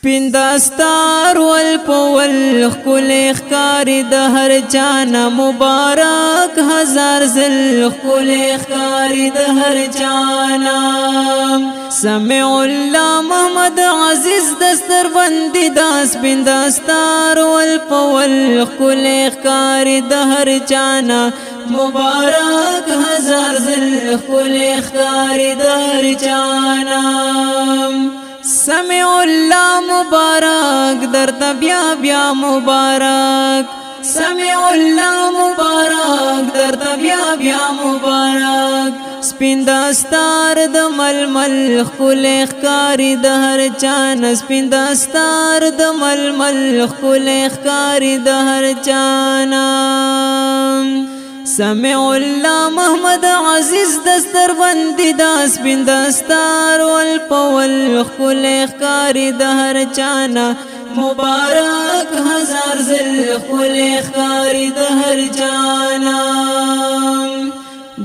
سپین دستار والپول خکل اخکاری د هر چانا مبارک هزار زل خکل اخکاری د هر چانا سمع الله محمد عزیز دستر بندی دا سپین دستار والپول خکل اخکاری د هر چانا مبارک هزار زل خکل اخکاری د هر چانا سمع الله مبارک در بیا بیا مبارک سمع الله مبارک در بیا بیا مبارک سپین دستار د ململ خکل اخکاری د هر چانا سپین دستار د ململ خکل اخکاری د هر چانا سمع الله محمد عزیز دستر بندی دا سپین دستار والپول خکل اخکاری د هر چانا مبارک هزار زل خکل اخکاری د هر چانا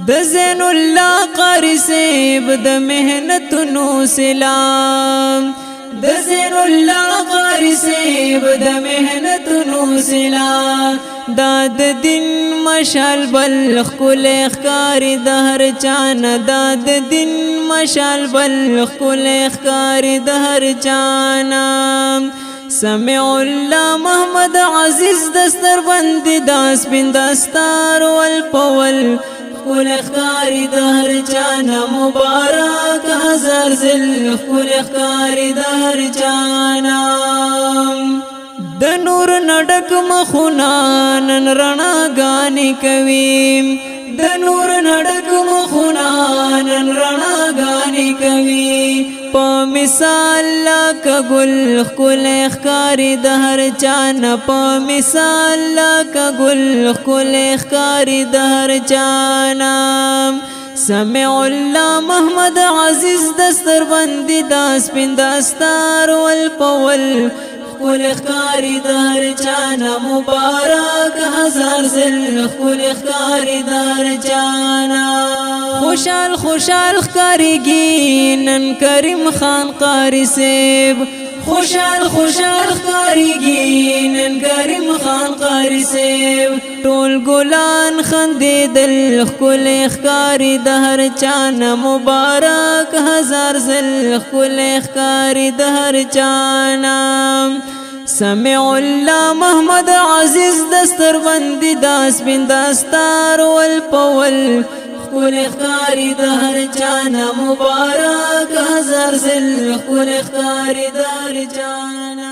د زین الله قاری سیب د محنتونو سلام د زین الله قاری سیب د محنتونو سلام دا د دین مشال بل خکل اخکاری د هر چانا دا د دین مشال بل خکل اخکاری د هر چانا سمع الله محمد عزیز دستر بندی دا سپین دستار والپول خکل اخکاری د هر چانا مبارک هزار زل خکل اخکاری د هر چانا د نور نډک مخونه نن رڼا غانې کوي د نور نډک مخونه نن رڼا غانې کوي په مثال لکه ګل خکل اخکاری د هر چانا په مثال لکه ګل خکل اخکاری د هر چانا سمع الله محمد عزیز دستر بندی دا سپین دستار والپول خکل اخکاری د هر چانا مبارک هزار زل خکل اخکاری د هر چانا خوشحال خوشحال ښکاریږي نن کریم خان قاری سیب خوشحال خوشحال ښکاریږي نن کریم خان قاری سیب ټول ګلان خندېدل خکل اخکاری د هر چانا مبارک هزار زل خکل اخکاری د هر چانا سمع الله محمد عزیز دستر بندی دا سپین دستار والپول خکل اخکاری د هر چانا مبارک هزار زل خکل اخکاری د هر چانا